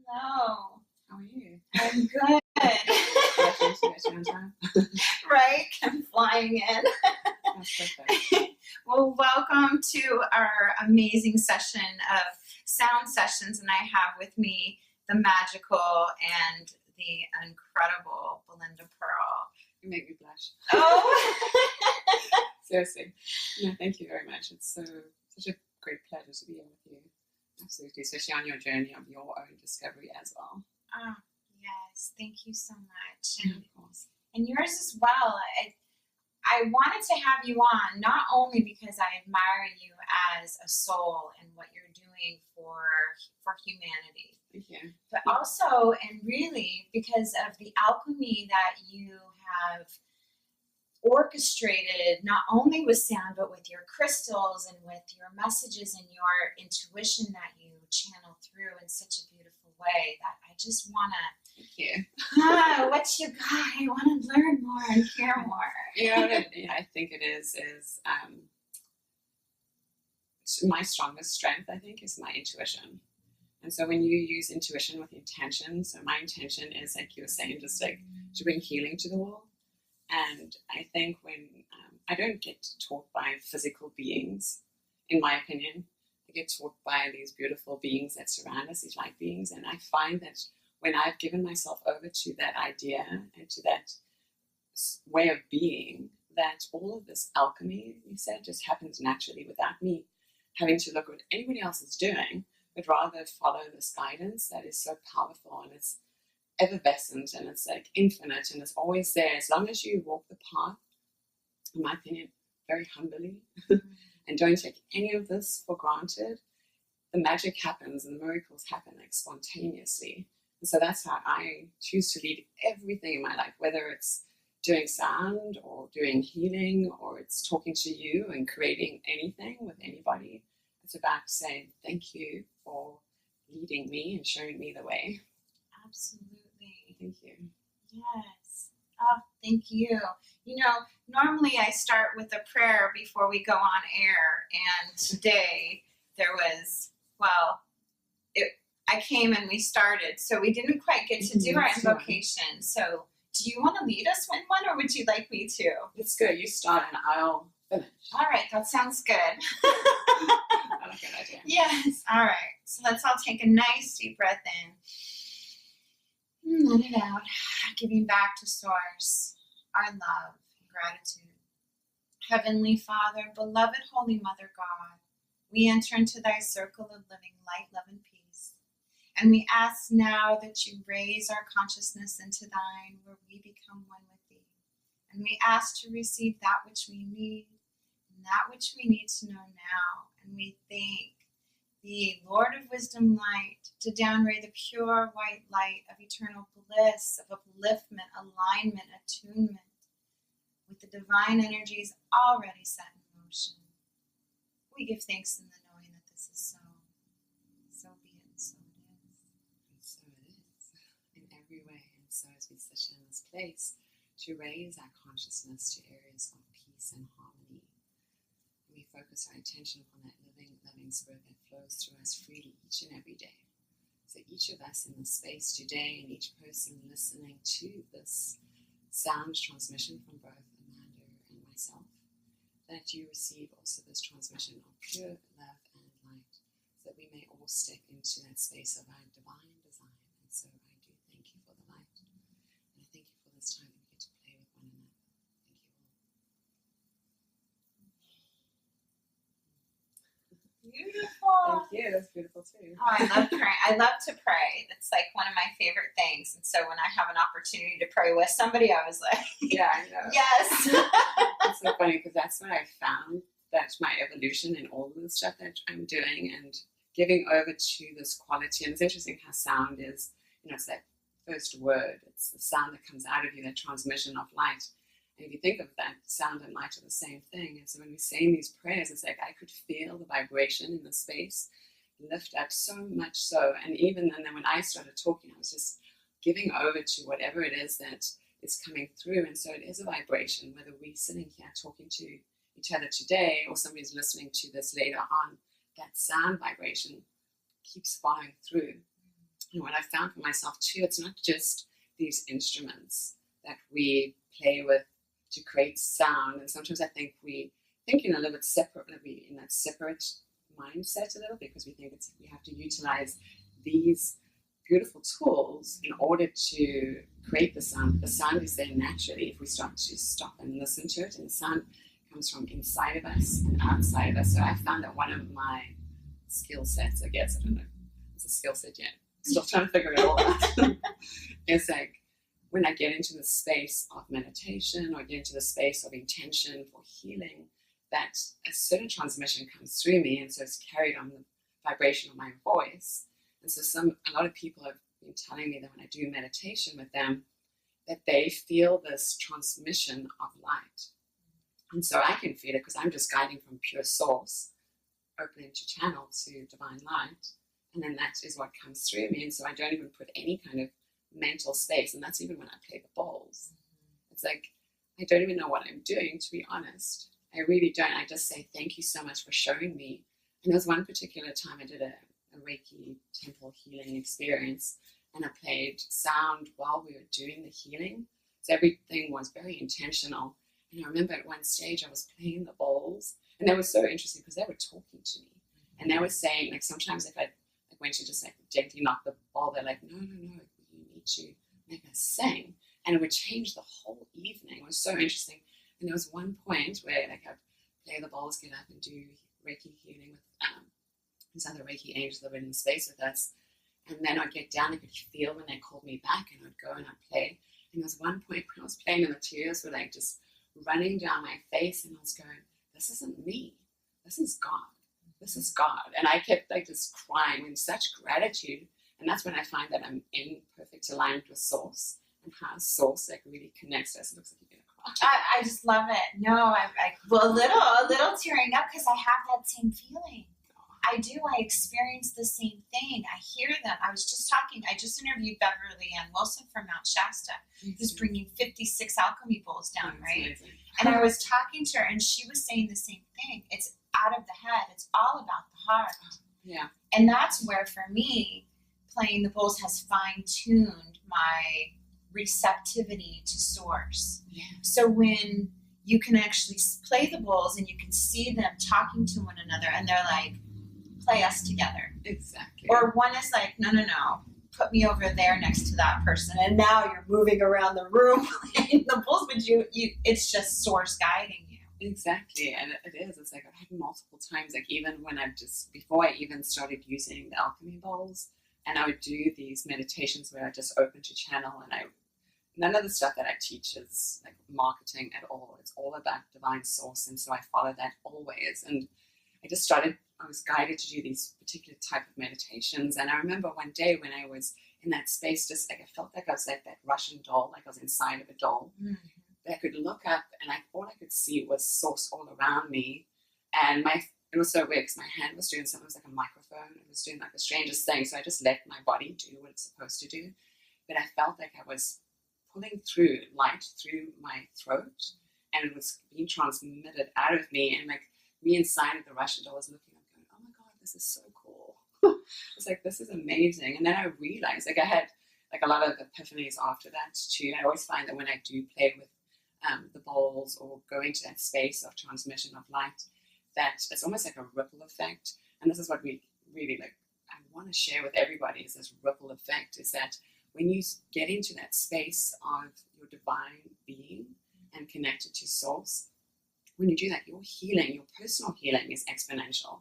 Hello. How are you? I'm good. Right? I'm flying in. That's perfect. Well, welcome to our amazing session of sound sessions, and I have with me the magical and the incredible Belinda Pearl. You make me blush. Oh! Seriously. No, thank you very much. It's such a great pleasure to be here with you. Absolutely, especially on your journey of your own discovery as well. Oh, yes. Thank you so much. And of course. And yours as well. I wanted to have you on not only because I admire you as a soul and what you're doing for humanity. Thank you. But also, and really, because of the alchemy that you have orchestrated, not only with sound, but with your crystals and with your messages and your intuition that you channel through in such a beautiful way that I just want to... Thank you. What you got? I want to learn more and hear more. I think it is my strongest strength, I think, is my intuition. And so when you use intuition with intention, so my intention is, like you were saying, just like to bring healing to the world. And I think when I don't get taught by physical beings, in my opinion, I get taught by these beautiful beings that surround us, these light beings. And I find that when I've given myself over to that idea and to that way of being, that all of this alchemy, you said, just happens naturally without me having to look at what anybody else is doing, but rather follow this guidance that is so powerful, and it's effervescent, and it's like infinite, and it's always there as long as you walk the path, in my opinion, very humbly, and don't take any of this for granted. The magic happens and the miracles happen like spontaneously. And so that's how I choose to lead everything in my life, whether it's doing sound or doing healing or it's talking to you and creating anything with anybody. It's about saying thank you for leading me and showing me the way. Absolutely. Thank you. Yes. Oh, thank you. You know, normally I start with a prayer before we go on air, and today there was, I came and we started, so we didn't quite get to do our invocation. So do you want to lead us with one, or would you like me to? Let's go. You start and I'll finish. All right, that sounds good. I like that idea. Yes. All right. So let's all take a nice deep breath in. Let it out. Giving back to Source our love and gratitude. Heavenly Father, beloved Holy Mother God, we enter into thy circle of living light, love, and peace. And we ask now that you raise our consciousness into thine, where we become one with thee. And we ask to receive that which we need and that which we need to know now. And we thank the Lord of Wisdom Light to downray the pure white light of eternal bliss, of upliftment, alignment, attunement with the divine energies already set in motion. We give thanks in the knowing that this is so. So be it, and so it is. And so it is, in every way. And so as we sit in this place, to raise our consciousness to areas of peace and harmony, we focus our attention upon that living spirit that flows through us freely each and every day. So each of us in this space today, and each person listening to this sound transmission from both Amanda and myself, that you receive also this transmission of pure love and light, so that we may all step into that space of our divine design. And so I do thank you for the light, and I thank you for this time that we get to play with one another. Thank you all. Beautiful. Thank you. That's beautiful too. Oh, I love praying. I love to pray. That's like one of my favorite things. And so when I have an opportunity to pray with somebody, I was like, yeah, I know. Yes. It's so funny because that's what I found. That's my evolution in all of the stuff that I'm doing and giving over to this quality. And it's interesting how sound is, it's that first word. It's the sound that comes out of you, that transmission of light. And if you think of that, sound and light are the same thing. And so when we say these prayers, it's like I could feel the vibration in the space lift up so much so. And even then when I started talking, I was just giving over to whatever it is that is coming through. And so it is a vibration, whether we're sitting here talking to each other today or somebody's listening to this later on, that sound vibration keeps following through. And what I found for myself too, it's not just these instruments that we play with to create sound. And sometimes I think we think in a little bit separately, in that separate mindset a little, because we think we have to utilize these beautiful tools in order to create the sound. The sound is there naturally if we start to stop and listen to it, and the sound comes from inside of us and outside of us. So I found that one of my skill sets, I guess, I don't know if it's a skill set yet, still trying to figure it all out, is like when I get into the space of meditation or get into the space of intention for healing, that a certain transmission comes through me, and so it's carried on the vibration of my voice. And so a lot of people have been telling me that when I do meditation with them, that they feel this transmission of light. And so I can feel it because I'm just guiding from pure source, opening to channel to divine light. And then that is what comes through me. And so I don't even put any kind of mental space. And that's even when I play the bowls. It's like, I don't even know what I'm doing, to be honest. I really don't. I just say, thank you so much for showing me. And there was one particular time I did a Reiki temple healing experience, and I played sound while we were doing the healing. So everything was very intentional. And I remember at one stage I was playing the bowls, and they were so interesting because they were talking to me. And they were saying, like, sometimes if I went to just like gently knock the bowl, they're like, no, you need to make us sing. And it would change the whole evening. It was so interesting. And there was one point where like I'd play the bowls, get up and do Reiki healing with these other Reiki angels that were in the space with us. And then I'd get down, I could feel when they called me back, and I'd go and I'd play. And there was one point when I was playing and the tears were like just running down my face, and I was going, this isn't me. This is God. This is God. And I kept like just crying in such gratitude. And that's when I find that I'm in perfect alignment with Source, and how Source like really connects us. It looks like you're gonna cry. I just love it. No, well, a little tearing up because I have that same feeling. I do. I experience the same thing. I hear them. I just interviewed Beverly Ann Wilson from Mount Shasta, who's bringing 56 alchemy bowls down, right? Amazing. And I was talking to her, and she was saying the same thing. It's out of the head. It's all about the heart. Yeah. And that's where, for me, playing the bowls has fine-tuned my receptivity to Source. Yeah. So when you can actually play the bowls and you can see them talking to one another, and they're like, play us together. Exactly. Or one is like, no, put me over there next to that person. And now you're moving around the room playing the bowls, but it's just Source guiding you. Exactly. And it is. It's like I've had multiple times, like even when before I even started using the alchemy bowls, and I would do these meditations where I just open to channel, and none of the stuff that I teach is like marketing at all. It's all about divine source. And so I follow that always. And I was guided to do these particular type of meditations. And I remember one day when I was in that space, just like I felt like I was like that Russian doll, like I was inside of a doll. Mm-hmm. I could look up, and all I could see was Source all around me. And it was so weird because my hand was doing something. It was like a microphone. It was doing like the strangest thing. So I just let my body do what it's supposed to do. But I felt like I was pulling through light through my throat, and it was being transmitted out of me. And like me inside of the Russian doll was looking up, going, oh my God, this is so cool. It's like, this is amazing. And then I realized, like I had like a lot of epiphanies after that too. I always find that when I do play with the bowls or go into that space of transmission of light, that it's almost like a ripple effect. And this is what we really like, I want to share with everybody, is this ripple effect, is that when you get into that space of your divine being and connected to Source, when you do that, your healing, your personal healing is exponential.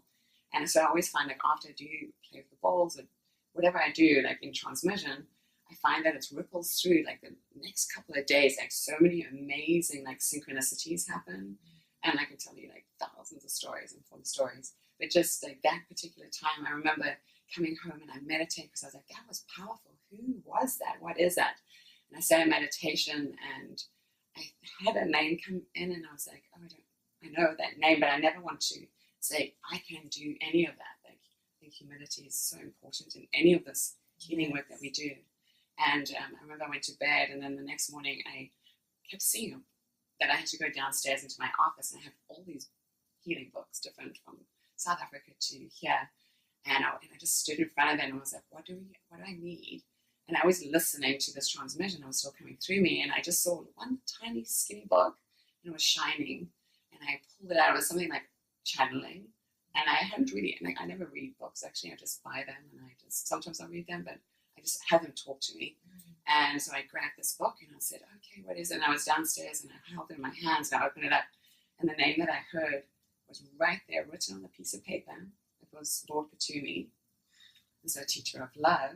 And so I always find like after I do play with the bowls or whatever I do like in transmission, I find that it ripples through like the next couple of days, like so many amazing like synchronicities happen. And I can tell you like thousands of stories and full of stories. But just like that particular time, I remember coming home and I meditated because I was like, that was powerful. Who was that? What is that? And I sat in meditation, and I had a name come in, and I was like, oh, I know that name, but I never want to say I can do any of that. Like, I think humility is so important in any of this healing work that we do. And I remember I went to bed, and then the next morning I kept seeing that I had to go downstairs into my office, and I have all these healing books, different from South Africa to here. And I just stood in front of it and I was like, what do I need? And I was listening to this transmission that was still coming through me, and I just saw one tiny skinny book, and it was shining, and I pulled it out. It was something like channeling, and I hadn't really, like, I never read books actually. I just buy them, and sometimes I read them, but I just have them talk to me. And so I grabbed this book and I said, okay, what is it? And I was downstairs and I held it in my hands and I opened it up, and the name that I heard was right there, written on a piece of paper. It was Lord Katumi, and so teacher of love.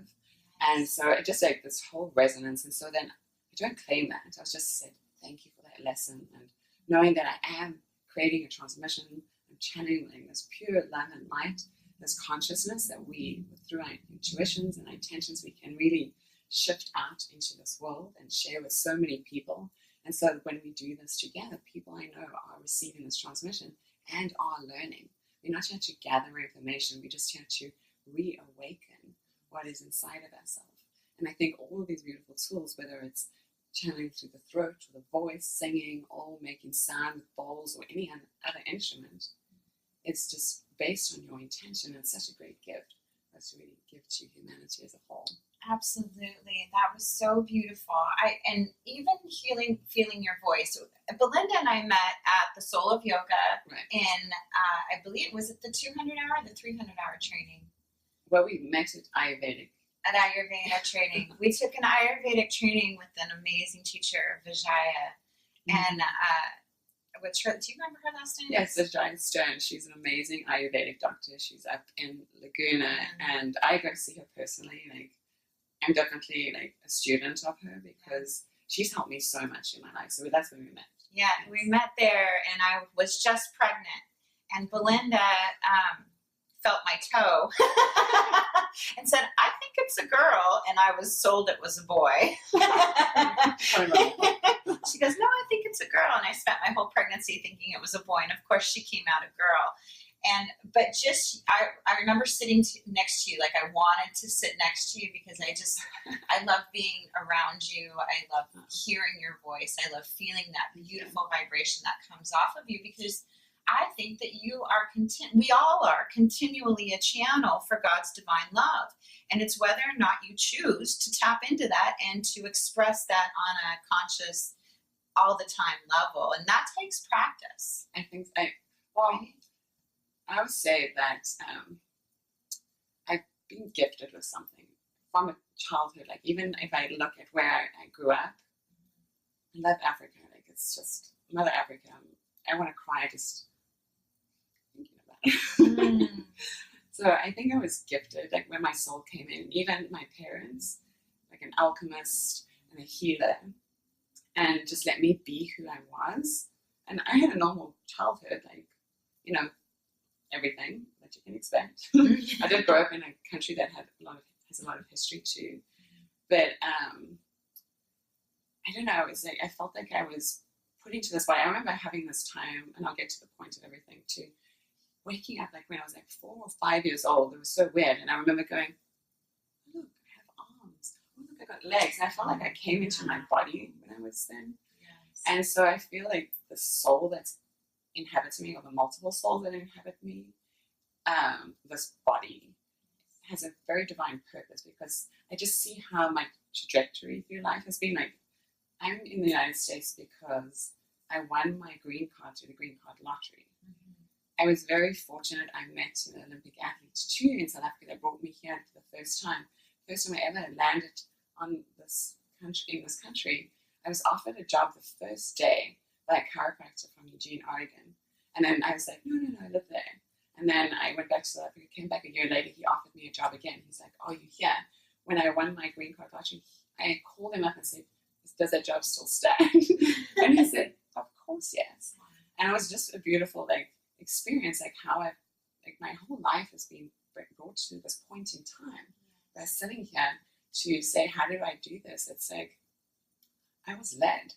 And so it just like this whole resonance. And so then I don't claim that. I was just said, thank you for that lesson. And knowing that I am creating a transmission, I'm channeling this pure love and light, this consciousness that we, through our intuitions and our intentions, we can really shift out into this world and share with so many people. And so when we do this together, people I know are receiving this transmission and are learning. We're not here to gather information. We're just here to reawaken what is inside of ourselves. And I think all of these beautiful tools, whether it's channeling through the throat or the voice, singing, or making sound with bowls or any other instrument, it's just based on your intention. It's such a great gift that's really give to humanity as a whole. Absolutely. That was so beautiful. And even feeling your voice. Belinda and I met at the Soul of Yoga in, I believe, was it the 200-hour, the 300-hour training? Well, we met at Ayurvedic. At Ayurveda training. We took an Ayurvedic training with an amazing teacher, Vijaya. And what's her, do you remember her last name? Yes, Vijaya Stone. She's an amazing Ayurvedic doctor. She's up in Laguna, and I go to see her personally. Like, I'm definitely like a student of her because she's helped me so much in my life. So that's when we met. Yeah, we met there, and I was just pregnant, and Belinda felt my toe and said, I think it's a girl, and I was sold it was a boy. She goes, no, I think it's a girl, and I spent my whole pregnancy thinking it was a boy, and of course she came out a girl. But I remember sitting next to you, like I wanted to sit next to you because I love being around you. I love hearing your voice. I love feeling that beautiful vibration that comes off of you, because I think that you are, we all are continually a channel for God's divine love. And it's whether or not you choose to tap into that and to express that on a conscious, all the time level. And that takes practice. I think, I would say that I've been gifted with something from a childhood. Like, even if I look at where I grew up, I love Africa. Like, it's just Mother Africa. I want to cry just thinking about it. So I think I was gifted, like when my soul came in, even my parents, like an alchemist and a healer, and just let me be who I was. And I had a normal childhood, like, you know, everything that you can expect. I did grow up in a country that has a lot of history too. But I don't know, it's like I felt like I was put into this way. I remember having this time, and I'll get to the point of everything too, waking up like when I was like 4 or 5 years old. It was so weird. And I remember going, oh, look, I have arms. Oh, look, I got legs. And I felt like I came into my body when I was then. Yes. And so I feel like the soul that's inhabits me, or the multiple souls that inhabit me, this body has a very divine purpose, because I just see how my trajectory through life has been. Like, I'm in the United States because I won my green card through the green card lottery. I was very fortunate. I met an Olympic athlete too in South Africa that brought me here for the first time. First time I ever landed on this country, I was offered a job the first day by a chiropractor from Eugene, Oregon. And then I was like, no, I live there. And then I went back to South Africa, came back a year later, he offered me a job again. He's like, oh, you're here. When I won my green card lottery, I called him up and said, does that job still stand? And he said, of course, yes. And it was just a beautiful, like, experience, like how my whole life has been brought to this point in time. By sitting here to say, how do I do this? It's like, I was led.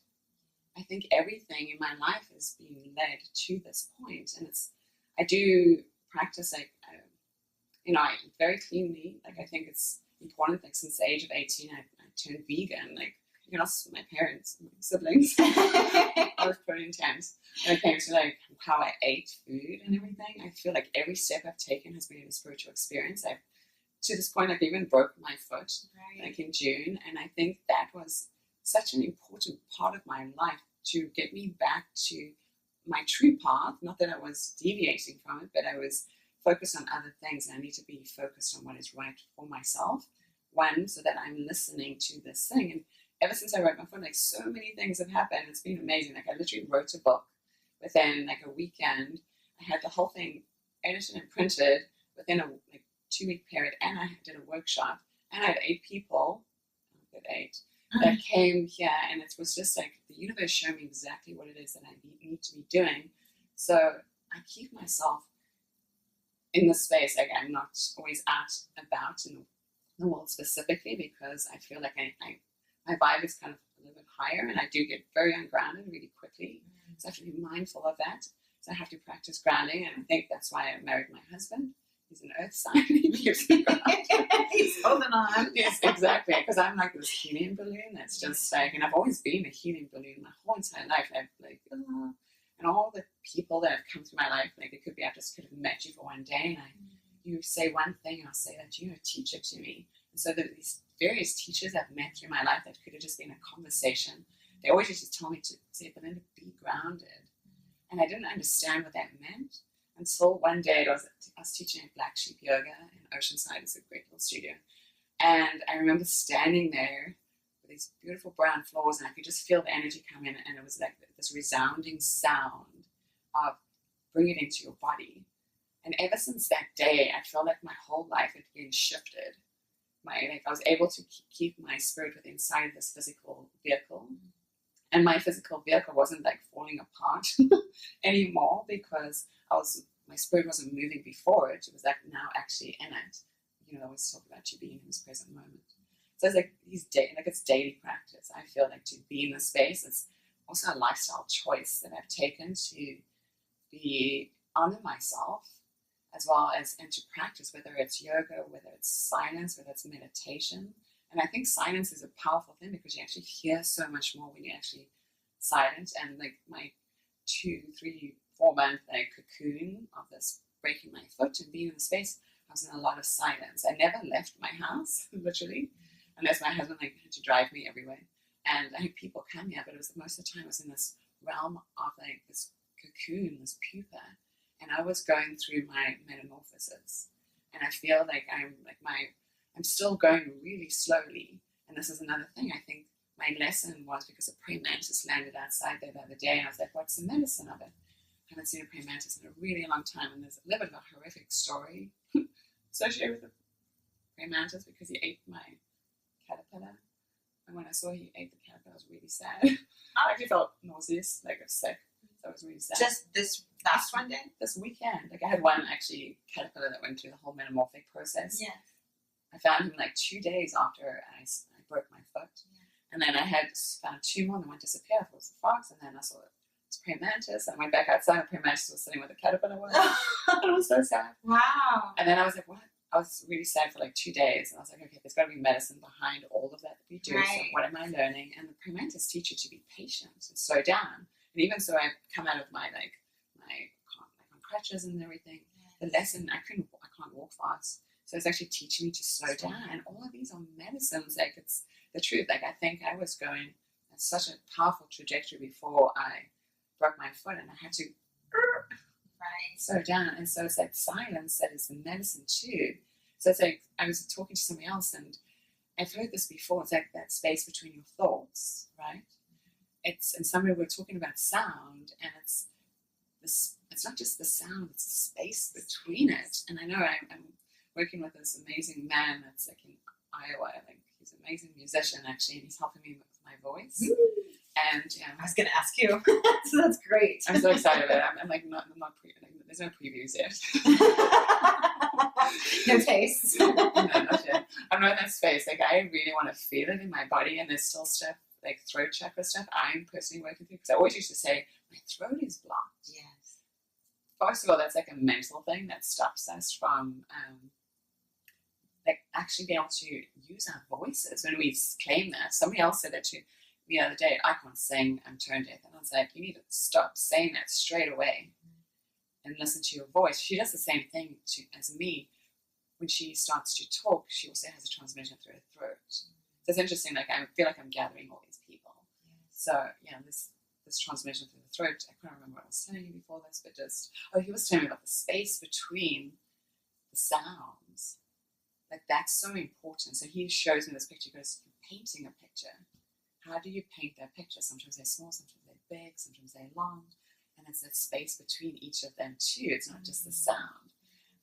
I think everything in my life has been led to this point. And I do practice, like, very cleanly. Like, I think it's important, like, since the age of 18, I turned vegan. Like, You know, my parents, my siblings. I was pretty intense when it came to like how I ate food and everything. I feel like every step I've taken has been a spiritual experience. I've to this point I've even broke my foot like in June, and I think that was such an important part of my life to get me back to my true path. Not that I was deviating from it, but I was focused on other things, and I need to be focused on what is right for myself. One, so that I'm listening to this thing. And ever since I wrote my phone, like so many things have happened. It's been amazing. Like I literally wrote a book within like a weekend. I had the whole thing edited and printed within a like 2-week period, and I did a workshop, and I had 8 people, that came here, and it was just like the universe showed me exactly what it is that I need to be doing. So I keep myself in the space. Like I'm not always out about in the world specifically, because I feel like my vibe is kind of a little bit higher, and I do get very ungrounded really quickly. So I have to be mindful of that. So I have to practice grounding, and I think that's why I married my husband. He's an earth sign. He keeps me grounded. He's holding on. Yes, exactly. Because I'm like this helium balloon that's just like, and I've always been a helium balloon my whole entire life. I've like, and all the people that have come through my life, like it could be I just could have met you for one day, and you say one thing, and I'll say that you're a teacher to me. And so these various teachers I've met through my life that could have just been a conversation, they always used to tell me to say, Belinda, be grounded. And I didn't understand what that meant until one day I was teaching at Black Sheep Yoga in Oceanside. It's a great little studio. And I remember standing there with these beautiful brown floors, and I could just feel the energy come in, and it was like this resounding sound of bring it into your body. And ever since that day, I felt like my whole life had been shifted. I was able to keep my spirit within inside of this physical vehicle. And my physical vehicle wasn't like falling apart anymore, because my spirit wasn't moving before it. It was like now actually in it. You know, I always talk about you being in this present moment. So it's like it's daily practice. I feel like to be in this space, it's also a lifestyle choice that I've taken to be honor myself, as well as and to practice, whether it's yoga, whether it's silence, whether it's meditation. And I think silence is a powerful thing, because you actually hear so much more when you're actually silent. And like my 2, 3, 4 month like cocoon of this breaking my foot and being in the space, I was in a lot of silence. I never left my house, literally, unless my husband like had to drive me everywhere. And I had people come here, but it was most of the time I was in this realm of like this cocoon, this pupa, and I was going through my metamorphosis. And I feel like I'm still going really slowly. And this is another thing. I think my lesson was because a praying mantis landed outside there the other day, and I was like, what's the medicine of it? I haven't seen a praying mantis in a really long time, and there's a little bit of a horrific story associated with the praying mantis, because he ate my caterpillar. And when I saw he ate the caterpillar, I was really sad. I actually felt nauseous, like I was sick. So I was really sad. Just this last one day? This weekend. Like I had one actually caterpillar that went through the whole metamorphic process. Yeah. I found him like 2 days after I broke my foot. Yeah. And then I had found 2 more, and one disappeared. I thought it was a fox, and then I saw it was praying mantis. I went back outside, and praying mantis was sitting where the caterpillar was. It was so sad. Wow. And then I was like, what? I was really sad for like 2 days. And I was like, okay, there's got to be medicine behind all of that we do. Right. So what am I learning? And the praying mantis teach you to be patient and slow down. And even so, I come out of my on crutches and everything. The lesson, I can't walk fast. So it's actually teaching me to slow down. And all of these are medicines. Like it's the truth. Like I think I was going at such a powerful trajectory before I broke my foot, and I had to slow down. And so it's like silence that is the medicine too. So it's like I was talking to somebody else, and I've heard this before. It's like that space between your thoughts, right? And somebody were talking about sound, and it's not just the sound, it's the space between it. And I know I'm working with this amazing man that's like in Iowa. Like he's an amazing musician actually, and he's helping me with my voice. And I was gonna ask you. So that's great. I'm so excited about it. I'm like there's no previews yet. No taste. No, not yet. I'm not in that space. Like I really want to feel it in my body, and there's still stuff like throat chakra stuff I'm personally working through, because I always used to say my throat is blocked. Yes. First of all, that's like a mental thing that stops us from like actually being able to use our voices when we claim that. Somebody else said that too. the other day, I can't sing, I'm tone deaf. And I was like, you need to stop saying that straight away and listen to your voice. She does the same thing as me. When she starts to talk, she also has a transmission through her throat. So it's interesting, like I feel like I'm gathering all these people. So yeah, this transmission through the throat, I can't remember what I was telling you before this, but he was telling me about the space between the sounds. Like that's so important. So he shows me this picture, he goes, you're painting a picture. How do you paint that picture? Sometimes they're small, sometimes they're big, sometimes they're long. And it's that space between each of them too. It's not just the sound.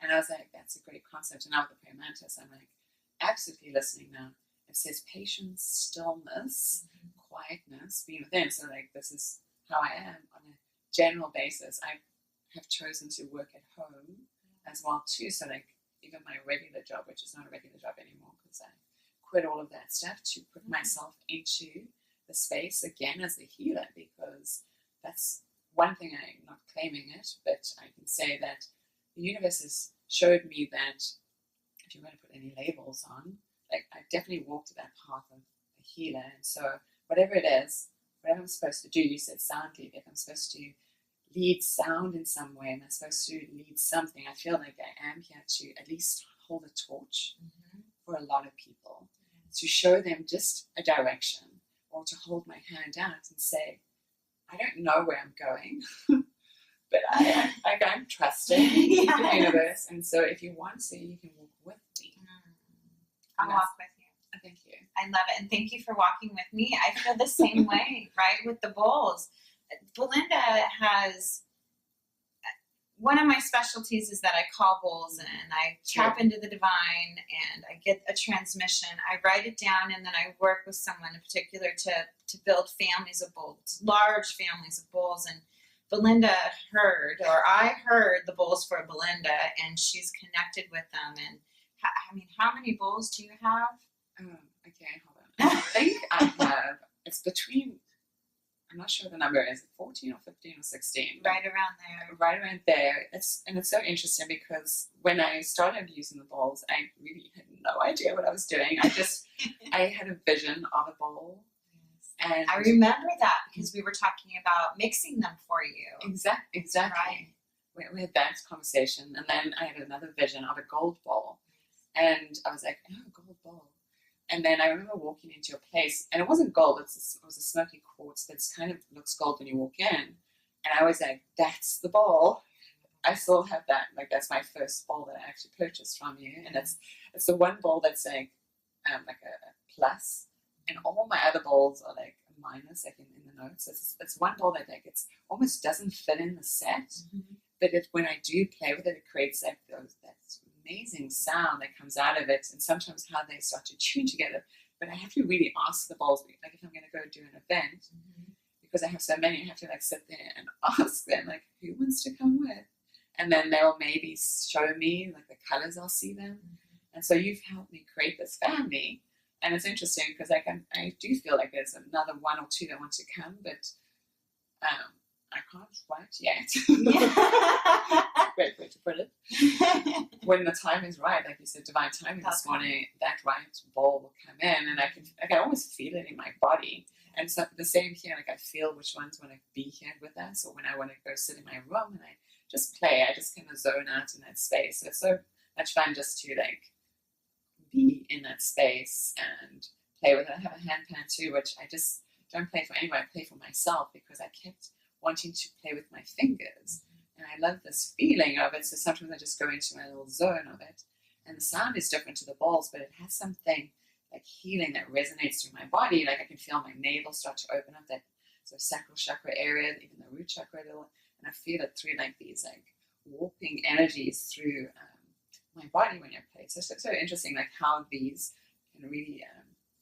And I was like, that's a great concept. And now with the prayer mantis, I'm like, absolutely listening now. It says patience, stillness, quietness, being within. So like, this is how I am on a general basis. I have chosen to work at home as well too. So like, even my regular job, which is not a regular job anymore because I quit all of that stuff to put myself into the space again as a healer, because that's one thing. I'm not claiming it, but I can say that the universe has showed me that if you're going to put any labels on, like I definitely walked that path of a healer. And so whatever it is, whatever I'm supposed to do, you said sound lead, if I'm supposed to lead sound in some way, am I supposed to lead something? I feel like I am here to at least hold a torch for a lot of people, to show them just a direction, or to hold my hand out and say, I don't know where I'm going, but I'm trusting the universe. And so if you want to, you can walk with me. I'll walk with you. Thank you. I love it. And thank you for walking with me. I feel the same way, right, with the bowls. Belinda has, one of my specialties is that I call bowls and I tap into the divine and I get a transmission. I write it down and then I work with someone in particular to build families of bowls, large families of bowls. And Belinda I heard the bowls for Belinda, and she's connected with them. And how many bowls do you have? Okay, hold on. I think I have, it's between, I'm not sure the number is 14 or 15 or 16. Right around there. Right around there. It's so interesting because when I started using the bowls, I really had no idea what I was doing. I had a vision of a bowl. And I remember that because we were talking about mixing them for you. Exactly. Right. We had that conversation, and then I had another vision of a gold bowl. And I was like, oh, gold bowl. And then I remember walking into a place, and it wasn't gold, it was a smoky quartz that kind of looks gold when you walk in. And I was like, that's the bowl. I still have that. Like, that's my first bowl that I actually purchased from you. And it's the one bowl that's like a plus. And all my other bowls are like a minus, like in the notes. It's one bowl that like it's almost doesn't fit in the set. But when I do play with it, it creates like that amazing sound that comes out of it, and sometimes how they start to tune together. But I have to really ask the bowls, like if I'm going to go do an event, because I have so many, I have to like sit there and ask them like, who wants to come with? And then they'll maybe show me like the colors, I'll see them. And so you've helped me create this family, and it's interesting because like I do feel like there's another one or two that want to come, but I can't write yet. Great way to put it. When the time is right, like you said, divine timing this morning, that right bowl will come in, and I can almost feel it in my body. And so the same here, like I feel which ones want to be here with us, or when I want to go sit in my room and I just play. I just kind of zone out in that space. So it's so much fun just to like be in that space and play with it. I have a handpan too, which I just don't play for anyone. I play for myself because I kept wanting to play with my fingers, and I love this feeling of it. So sometimes I just go into my little zone of it, and the sound is different to the bowls, but it has something like healing that resonates through my body. Like I can feel my navel start to open up, that sort of sacral chakra area, even the root chakra a little, and I feel it through like these like warping energies through my body when I play. So it's so interesting, like how these can really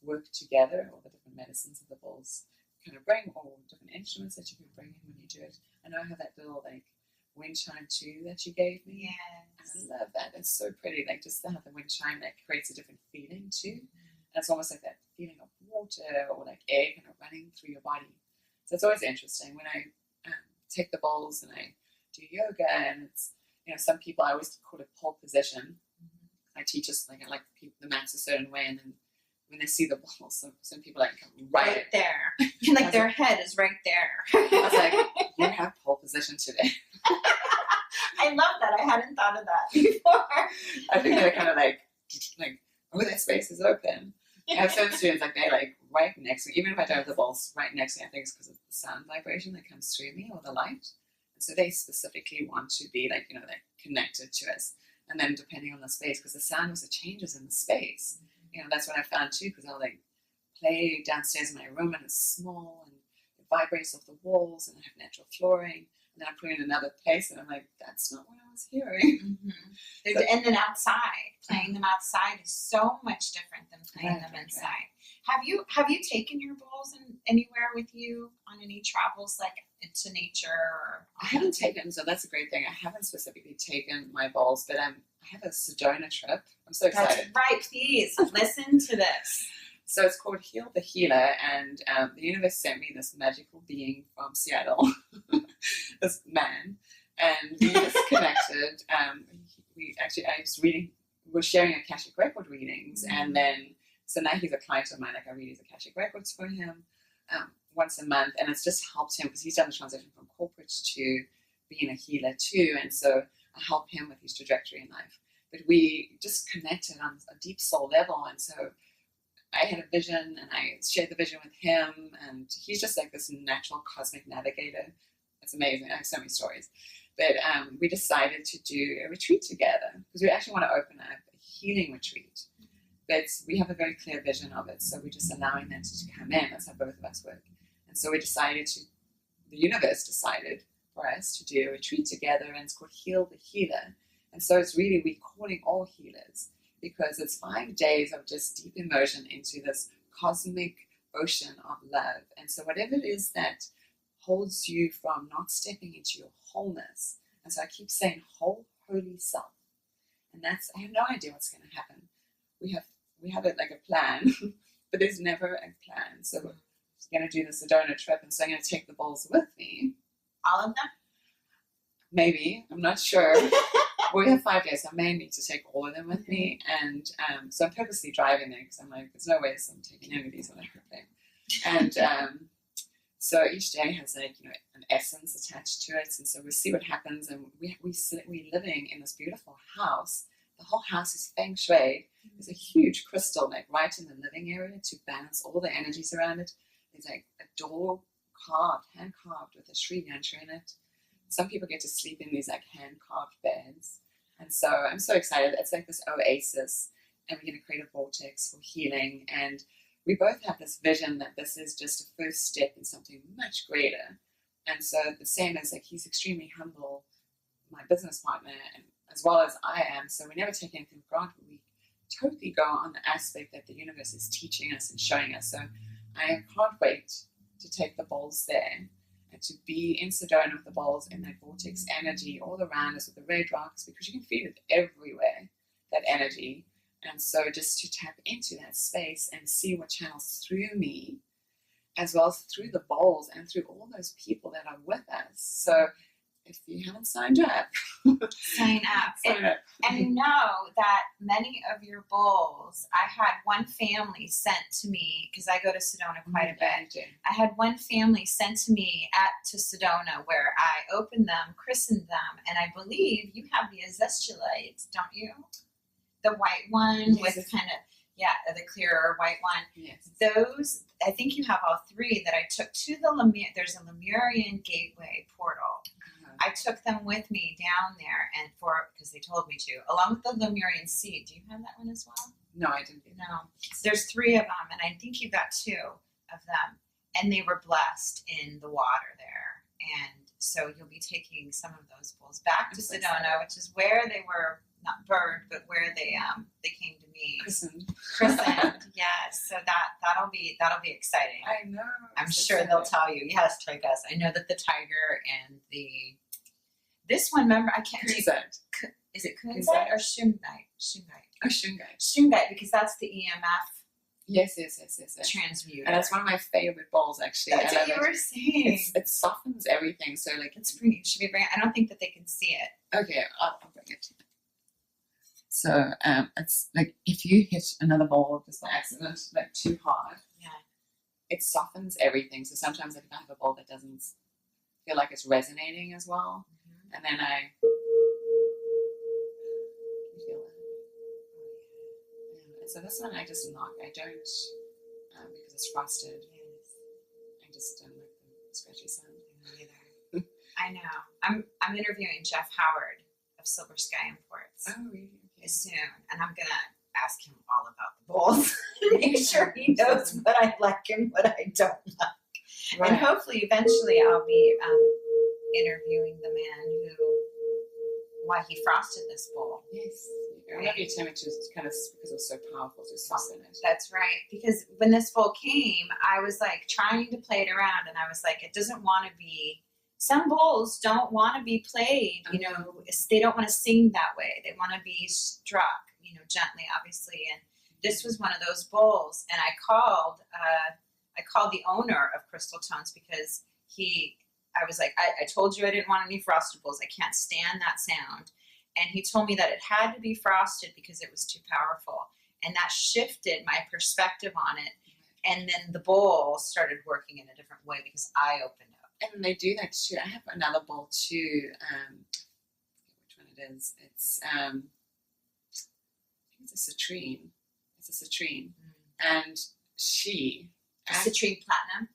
work together, all the different medicines of the bowls kind of bring, all different instruments that you can bring in when you do it. I know I have that little like wind chime too that you gave me. Yes. And I love that. It's so pretty, like just to have the wind chime that creates a different feeling too. And it's almost like that feeling of water or like air kind of running through your body. So it's always interesting when I take the bowls and I do yoga, and it's, you know, some people, I always call it pole position. I teach us like I like the mats a certain way, and then when they see the balls, some people like come right there. Like their head is right there. I was like, you have pole position today. I love that. I hadn't thought of that before. I think they're kind of like, oh, that space is open. I have some students, like, they're like right next to me, even if I don't have the balls right next to me. I think it's because of the sound vibration that comes through me, or the light. And so they specifically want to be like, like connected to us. And then depending on the space, because the sound also changes in the space. That's what I found too, because I'll like play downstairs in my room and it's small and it vibrates off the walls and I have natural flooring. And then I put it in another place and I'm like, that's not what I was hearing. Mm-hmm. And then outside, playing them outside is so much different than playing them inside. Right. Have you taken your balls anywhere with you on any travels, like into nature? Or I haven't taken, so that's a great thing. I haven't specifically taken my balls, but I have a Sedona trip. I'm so excited. That's right. Please listen to this. So it's called Heal the Healer, and the universe sent me this magical being from Seattle, this man, and we just connected. We're sharing Akashic record readings, and then, so now he's a client of mine. Like, I read his Akashic records for him once a month, and it's just helped him because he's done the transition from corporate to being a healer too, and so I help him with his trajectory in life. But we just connected on a deep soul level, and so I had a vision and I shared the vision with him, and he's just like this natural cosmic navigator. It's amazing. I have so many stories. But we decided to do a retreat together because we actually want to open up a healing retreat. But we have a very clear vision of it, so we're just allowing that to come in. That's how both of us work. And so the universe decided for us to do a retreat together, and it's called Heal the Healer. And so it's really, we're calling all healers, because it's 5 days of just deep immersion into this cosmic ocean of love. And so whatever it is that holds you from not stepping into your wholeness, and so I keep saying whole, holy self. And I have no idea what's going to happen. We have it like a plan, but there's never a plan. So we're going to do the Sedona trip, and so I'm going to take the balls with me. All of them? Maybe. I'm not sure. We have 5 days. I may need to take all of them with me, and so I'm purposely driving there because I'm like, there's no way I'm taking any of these on airplane. And so each day has like an essence attached to it, and so we'll see what happens. And we're living in this beautiful house. The whole house is feng shui. There's a huge crystal like right in the living area to balance all the energies around it. There's like a door hand carved with a Sri Yantra in it. Some people get to sleep in these like hand-carved beds. And so I'm so excited. It's like this oasis, and we're going to create a vortex for healing. And we both have this vision that this is just a first step in something much greater. And so the same as like, he's extremely humble, my business partner, and as well as I am. So we never take anything for granted. We totally go on the aspect that the universe is teaching us and showing us. So I can't wait to take the balls there, and to be in Sedona with the balls and that vortex energy all around us with the red rocks, because you can feel it everywhere, that energy. And so just to tap into that space and see what channels through me, as well as through the balls and through all those people that are with us. So if you haven't signed up, sign up. And know that many of your bowls, I had one family sent to me, because I go to Sedona quite a bit. I had one family sent to me to Sedona where I opened them, christened them, and I believe you have the azestulite, don't you? The white one with kind of, the clearer white one. Yes. Those, I think you have all three that I took to the there's a Lemurian gateway portal. I took them with me down there, and because they told me to, along with the Lemurian seed. Do you have that one as well? No, I didn't. No. There's 3 of them, and I think you got 2 of them, and they were blessed in the water there. And so you'll be taking some of those bowls back to Sedona, which is where they were not burned, but where they came to me. Christened. Yes. So that'll be exciting. I know. I'm sure they'll tell you. Yes, take us. I know that the tiger and this one, remember, I can't. Is it Kunzite or Shungite? Oh, Shungite. Shungite, because that's the EMF. Yes. Transmuter. And that's one of my favorite bowls, actually. That's what you were saying. It softens everything. So like, should we bring it? I don't think that they can see it. Okay, I'll bring it. So it's like if you hit another ball just by accident, like too hard, it softens everything. So sometimes like if I have a ball that doesn't feel like it's resonating as well, and then I feel that. And so this one I just knock. I don't because it's frosted. I just don't like the scratchy sound. I know. I'm interviewing Jeff Howard of Silver Sky Imports. Oh, really? Okay. Soon, and I'm gonna ask him all about the bowls. Make sure he knows what I like and what I don't like. Right. And hopefully, eventually, I'll be interviewing the man why he frosted this bowl. Yes. I remember you telling me to kind of because it was so powerful to soften it. That's right. Because when this bowl came, I was like trying to play it around, and I was like, it doesn't want to be. Some bowls don't want to be played, you know, they don't want to sing that way. They want to be struck, you know, gently, obviously. And this was one of those bowls. And I called the owner of Crystal Tones because I was like, I told you I didn't want any frosted bowls. I can't stand that sound. And he told me that it had to be frosted because it was too powerful. And that shifted my perspective on it. And then the bowl started working in a different way because I opened up. And they do that too. I have another bowl too. Which one it is? It's I think it's a citrine. It's a citrine, and she citrine platinum.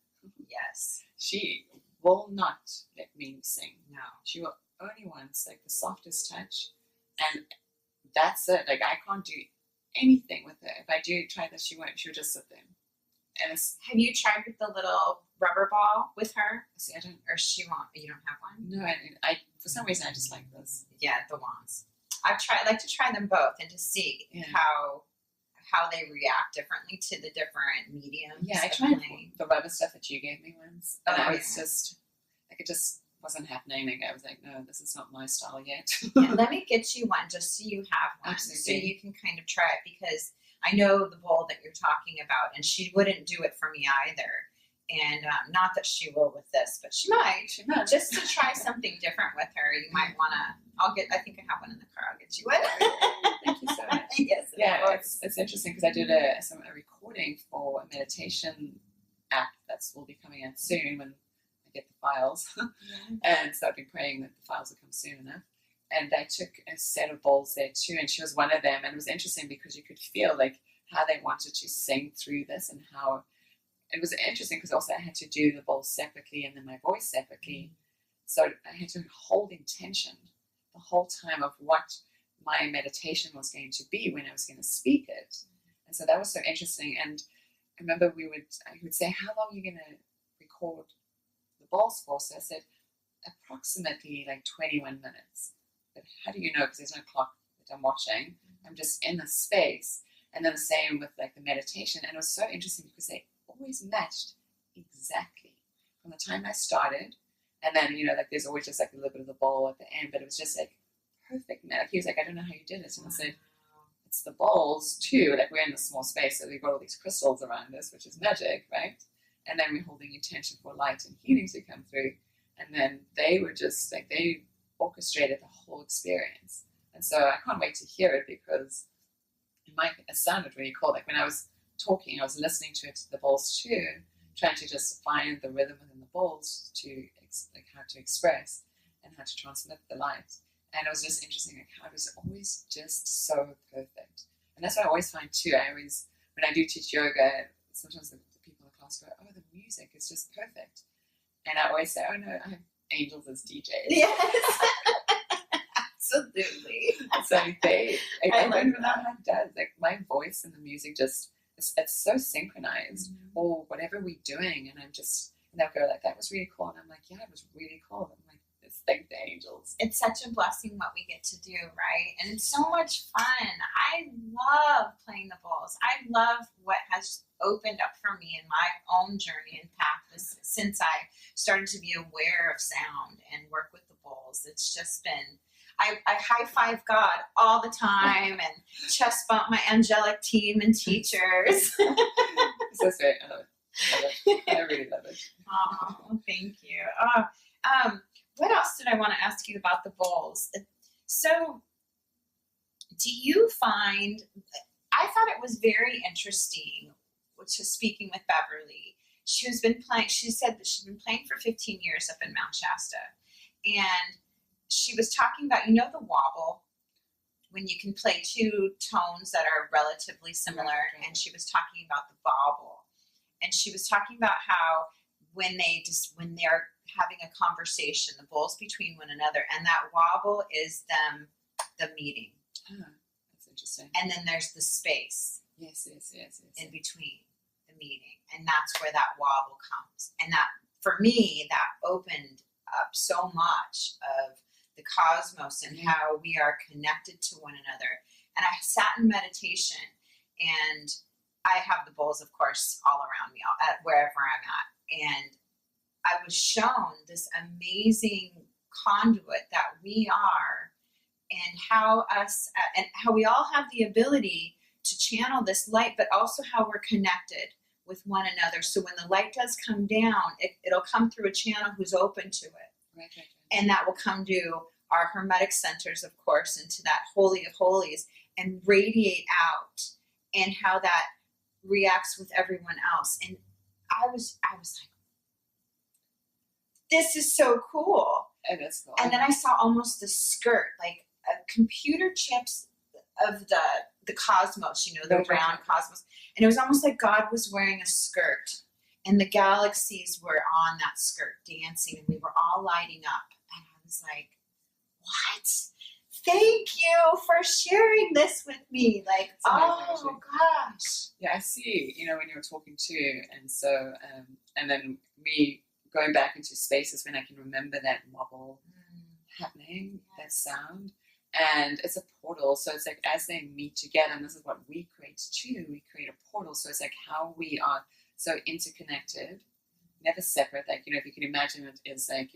Yes, she will not let me sing. No, she will only wants like the softest touch, and that's it. Like I can't do anything with it. If I do try this, she won't. She'll just sit there. And have you tried with the little rubber ball with her? See, I don't. Or she won't. You don't have one? No, I for some reason I just like this. Yeah, the wands. I like to try them both and to see how they react differently to the different mediums. Yeah, I tried the rubber stuff that you gave me once, and I was just like it just wasn't happening. Like I was like, no, this is not my style yet. Yeah, let me get you one just so you have one, so you can kind of try it because I know the bowl that you're talking about, and she wouldn't do it for me either. And not that she will with this, but she might. Just to try something different with her, you might want to. I think I have one in the car. I'll get you one. Thank you so much. Yes. Yeah, it's interesting because I did a recording for a meditation app that will be coming out soon when I get the files. And so I've been praying that the files will come soon enough. And I took a set of bowls there too, and she was one of them. And it was interesting because you could feel like how they wanted to sing through this and how it was interesting because also I had to do the bowls separately and then my voice separately. So I had to hold intention the whole time of what my meditation was going to be when I was going to speak it. And so that was so interesting. And I remember I would say, how long are you going to record the bowls for? So I said, approximately like 21 minutes. But how do you know? Because there's no clock that I'm watching. I'm just in the space. And then the same with like the meditation. And it was so interesting because they always matched exactly from the time I started. And then, you know, like there's always just like a little bit of the bowl at the end, but it was just like perfect. Like he was like, I don't know how you did it. And I said, it's the bowls too. Like we're in a small space, so we've got all these crystals around us, which is magic, right? And then we're holding intention for light and healing to come through. And then they were just like, they orchestrated the whole experience. And so I can't wait to hear it because it sounded really cool. Like when I was talking, I was listening to it, the bowls too, trying to just find the rhythm within the bowls to like how to express and how to transmit the light. And it was just interesting, like how it was always just so perfect. And that's what I always find too. When I do teach yoga, sometimes the people in the class go, oh, the music is just perfect. And I always say, oh no, I have angels as DJs. Yes. Absolutely. So I don't even know how it does. Like my voice and the music just, it's so synchronized. Or whatever we're doing, and they'll go like, that was really cool. And I'm like, yeah, it was really cool. And I'm like, thank the angels. It's such a blessing what we get to do, right? And it's so much fun. I love playing the bowls. I love what has opened up for me in my own journey and path since I started to be aware of sound and work with the bowls. It's just been, I high five God all the time and chest bump my angelic team and teachers. So sweet. I love it. I really love it. Oh, thank you. What else did I want to ask you about the bowls? So do you find, I thought it was very interesting, which is speaking with Beverly. She said that she's been playing for 15 years up in Mount Shasta. And she was talking about, the wobble, when you can play two tones that are relatively similar. Right. And she was talking about the bobble. And she was talking about how when they're having a conversation, the bowls between one another, and that wobble is the meeting. That's interesting. And then there's the space. Yes. In between the meeting. And that's where that wobble comes. And that, for me, that opened up so much of the cosmos and how we are connected to one another. And I sat in meditation, and I have the bowls, of course, all around me, wherever I'm at. And I was shown this amazing conduit that we are, and how we all have the ability to channel this light, but also how we're connected with one another. So when the light does come down, it'll come through a channel who's open to it. Right. And that will come to our hermetic centers, of course, into that Holy of Holies, and radiate out, and how that reacts with everyone else. And I was like, this is so cool. It is cool. And then I saw almost the skirt, like computer chips of the cosmos, the round cosmos. And it was almost like God was wearing a skirt, and the galaxies were on that skirt dancing, and we were all lighting up. And I was like, what? Thank you for sharing this with me. Like, oh gosh. Yeah, I see, when you were talking too. And so, and then me going back into spaces when I can remember that wobble happening, that sound. And it's a portal. So it's like as they meet together, and this is what we create too, we create a portal. So it's like how we are so interconnected, never separate. Like, if you can imagine it is like,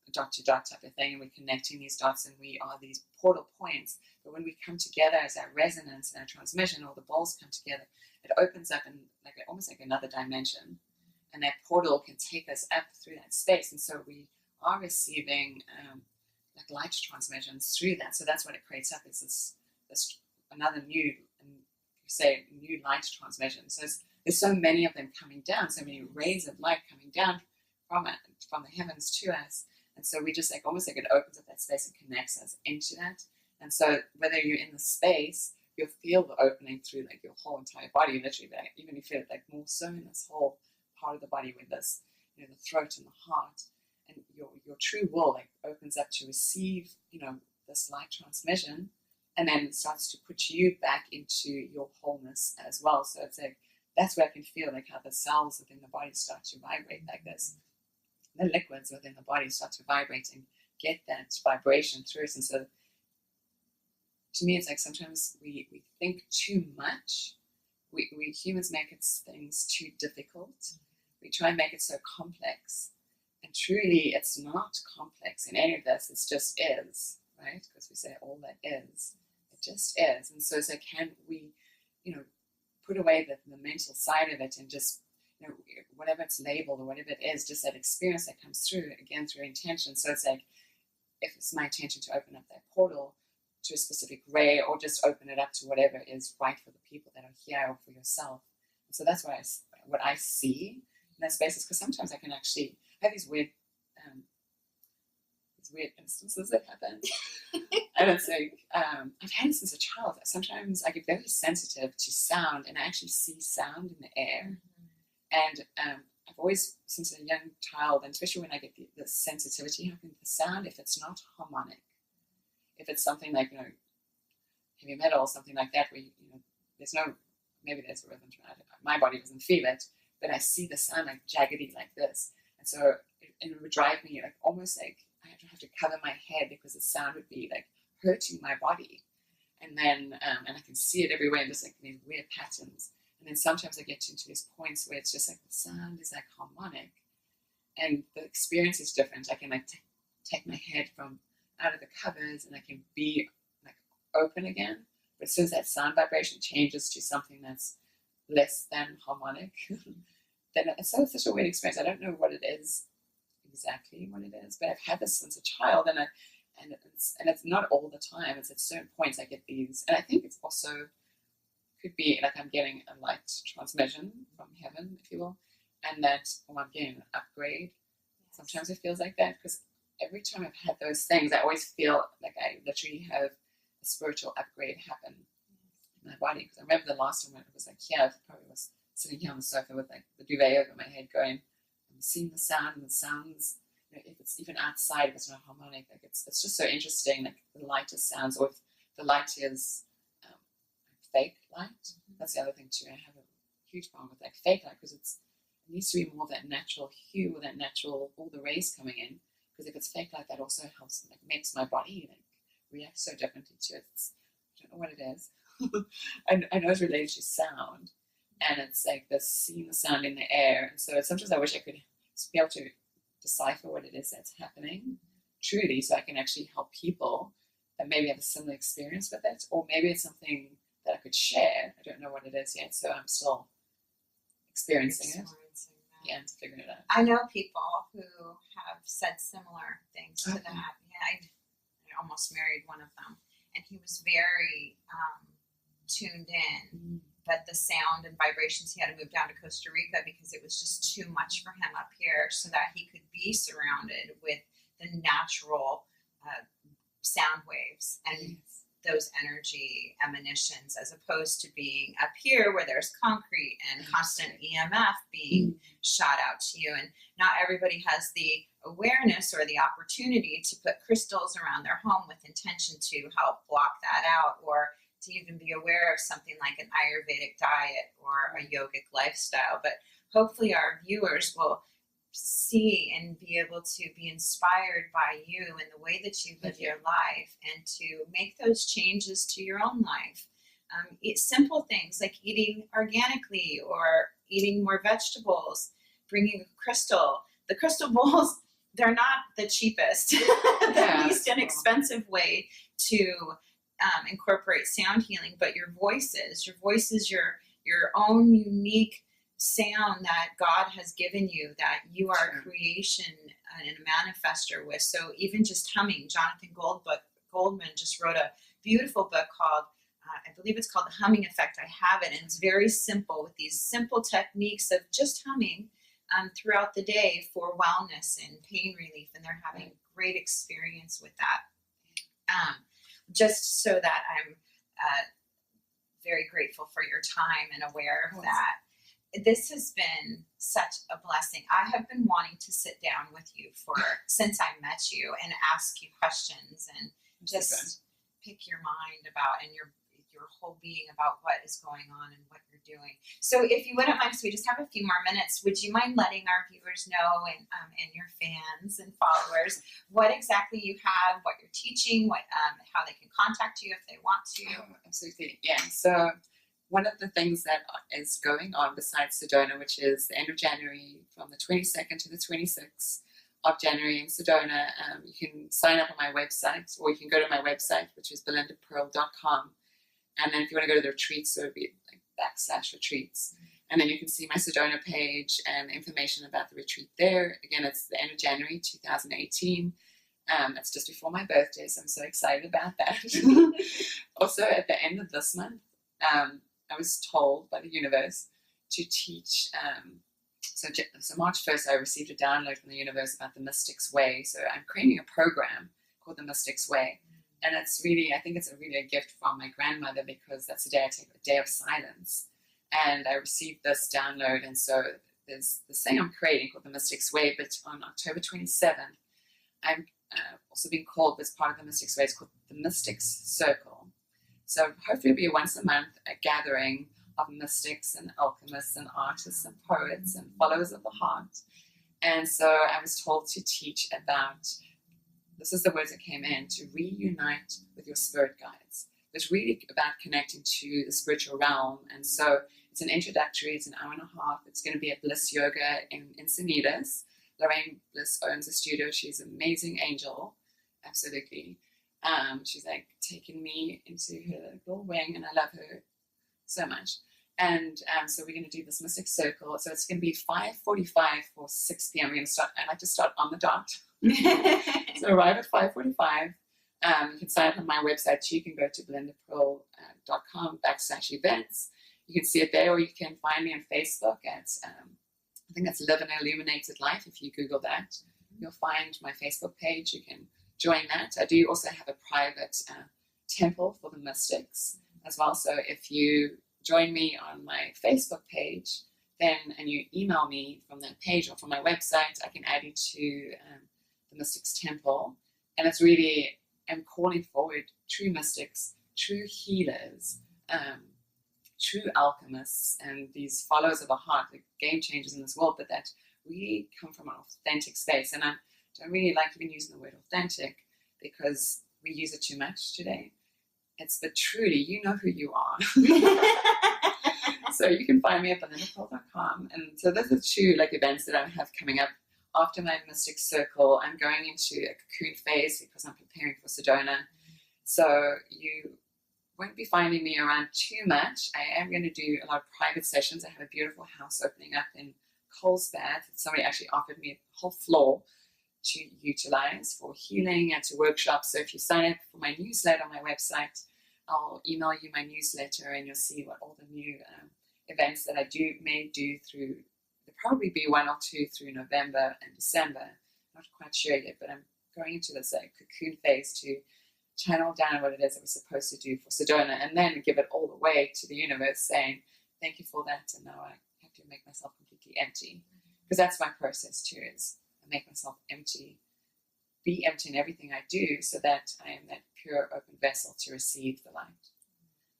a dot to dot type of thing, and we're connecting these dots, and we are these portal points. But when we come together as our resonance and our transmission, all the bowls come together, it opens up in almost like another dimension. And that portal can take us up through that space. And so we are receiving like light transmissions through that. So that's what it creates up, is this another new light transmission. So there's so many of them coming down, so many rays of light coming down from the heavens to us. And so we just almost like it opens up that space and connects us into that. And so whether you're in the space, you'll feel the opening through like your whole entire body, literally. Even you feel it like more so in this whole part of the body with this, the throat and the heart, and your true will opens up to receive, this light transmission, and then it starts to put you back into your wholeness as well. So it's like that's where I can feel like how the cells within the body start to vibrate like this. The liquids within the body start to vibrate and get that vibration through it. And so to me, it's like sometimes we think too much. We humans make things too difficult. We try and make it so complex. And truly, it's not complex in any of this. It just is, right? Because we say all that is. It just is. And so can we, put away the mental side of it and just, whatever it's labeled or whatever it is, just that experience that comes through, again, through intention. So it's like, if it's my intention to open up that portal to a specific ray, or just open it up to whatever is right for the people that are here, or for yourself. And so that's what I see in that spaces, because sometimes I can actually have these weird instances that happen. And it's like, I've had it since a child. Sometimes I get very sensitive to sound, and I actually see sound in the air. And I've always, since a young child, and especially when I get the sensitivity happening to the sound, if it's not harmonic, if it's something like, heavy metal or something like that, where, maybe there's a rhythm to it. My body doesn't feel it, but I see the sound like jaggedy like this. And so it would drive me almost like I have to cover my head, because the sound would be like hurting my body. And then, and I can see it everywhere, just like these weird patterns. And then sometimes I get into these points where it's just like the sound is like harmonic, and the experience is different. I can take my head from out of the covers, and I can be open again. But as soon as that sound vibration changes to something that's less than harmonic, then it's such a weird experience. I don't know what it is, exactly what it is, but I've had this since a child, and and it's not all the time. It's at certain points I get these, and I think it's also could be like I'm getting a light transmission from heaven, if you will, and that I'm getting an upgrade. Sometimes it feels like that because every time I've had those things, I always feel like I literally have a spiritual upgrade happen in my body. Because I remember the last time when it was like, I probably was sitting here on the sofa with like the duvet over my head going, I'm seeing the sound, and the sounds, if it's even outside, if it's not harmonic, like it's just so interesting, like the lighter sounds, or if the light is fake light. That's the other thing too. I have a huge problem with like fake light because it needs to be more of that natural hue, or that natural, all the rays coming in. Because if it's fake light, that also helps, like makes my body like react so differently to it. I don't know what it is. I know it's related to sound, and it's like the seeing the sound in the air. And so sometimes I wish I could be able to decipher what it is that's happening truly, so I can actually help people that maybe have a similar experience with it, or maybe it's something that I could share. I don't know what it is yet, so I'm still experiencing it. Yeah, and figuring it out. I know people who have said similar things to that. Yeah, I almost married one of them, and he was very tuned in, but the sound and vibrations, he had to move down to Costa Rica because it was just too much for him up here, so that he could be surrounded with the natural sound waves and those energy emanations, as opposed to being up here where there's concrete and constant EMF being shot out to you. And not everybody has the awareness or the opportunity to put crystals around their home with intention to help block that out, or to even be aware of something like an Ayurvedic diet or a yogic lifestyle. But hopefully our viewers will see and be able to be inspired by you and the way that you live your life, and to make those changes to your own life. Eat simple things like eating organically, or eating more vegetables, bringing a crystal. The crystal bowls, they're not the cheapest, the least inexpensive way to incorporate sound healing, but your voice is your own unique sound that God has given you, that you are a creation and a manifester with. So even just humming, Jonathan Goldman just wrote a beautiful book called, I believe it's called The Humming Effect. I have it, and it's very simple, with these simple techniques of just humming throughout the day for wellness and pain relief, and they're having a great experience with that. Just so that I'm very grateful for your time and aware of that. This has been such a blessing. I have been wanting to sit down with you since I met you and ask you questions and just pick your mind about, and your whole being about what is going on and what you're doing. So if you wouldn't mind, so we just have a few more minutes, would you mind letting our viewers know, and your fans and followers, what exactly you have, what you're teaching, how they can contact you if they want to? Oh, absolutely. Yeah. So one of the things that is going on besides Sedona, which is the end of January, from the 22nd to the 26th of January in Sedona, you can sign up on my website, or you can go to my website, which is belindapearl.com. And then if you want to go to the retreats, so it would be like /retreats. And then you can see my Sedona page and information about the retreat there. Again, it's the end of January 2018. It's just before my birthday, so I'm so excited about that. Also, at the end of this month, I was told by the universe to teach. So March 1st, I received a download from the universe about the Mystic's Way. So I'm creating a program called the Mystic's Way. And it's really, I think it's really a gift from my grandmother, because that's the day I take a day of silence. And I received this download. And so there's this thing I'm creating called the Mystic's Way. But on October 27th, I'm also being called, as part of the Mystic's Way, it's called the Mystic's Circle. So hopefully it'll be once a month, a gathering of mystics and alchemists and artists and poets and followers of the heart. And so I was told to teach about, this is the words that came in, to reunite with your spirit guides. It's really about connecting to the spiritual realm. And so it's an introductory, it's an hour and a half. It's going to be at Bliss Yoga in Encinitas. Lorraine Bliss owns a studio. She's an amazing angel, absolutely. She's like taken me into her little wing, and I love her so much. And so we're going to do this Mystic Circle. So it's going to be 5:45 for 6 p.m. We're going to start. I like to start on the dot. So arrive at 5:45. You can sign up on my website too. You can go to belindapearl.com/events. You can see it there, or you can find me on Facebook at, I think that's Live an Illuminated Life. If you Google that, you'll find my Facebook page. You can join that. I do also have a private temple for the mystics as well. So if you join me on my Facebook page, and you email me from that page or from my website, I can add you to the Mystics Temple. And it's really, I'm calling forward true mystics, true healers, true alchemists, and these followers of the heart, the game changers in this world, but that really come from an authentic space. And I don't really like even using the word authentic because we use it too much today. But truly, you know who you are. So you can find me at belindapearl.com. And so those are two events that I have coming up. After my Mystic Circle, I'm going into a cocoon phase because I'm preparing for Sedona. So you won't be finding me around too much. I am going to do a lot of private sessions. I have a beautiful house opening up in Colesbad. Somebody actually offered me a whole floor to utilize for healing and to workshops. So if you sign up for my newsletter on my website, I'll email you my newsletter and you'll see what all the new events that I may do through. There'll probably be 1 or 2 through November and December. Not quite sure yet, but I'm going into this cocoon phase to channel down what it is that we're supposed to do for Sedona, and then give it all the way to the universe saying, thank you for that, and now I have to make myself completely empty. Because that's my process too, is I make myself empty, be empty in everything I do, so that I am that pure open vessel to receive the light.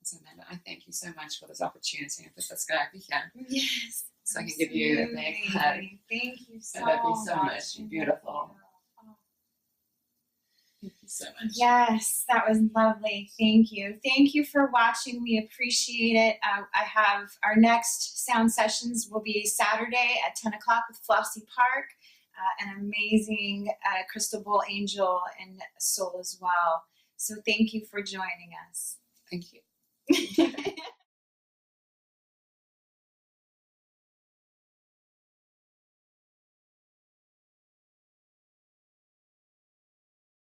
So Amanda, I thank you so much for this opportunity. And this guy over here. Yes. So I can give you a big hug. Thank you so I love you so much. much. You're beautiful. Thank you so much. Yes, that was lovely. Thank you. Thank you for watching. We appreciate it. I have our next sound sessions will be Saturday at 10 o'clock with Flossie Park, an amazing crystal ball angel and soul as well. So thank you for joining us. Thank you.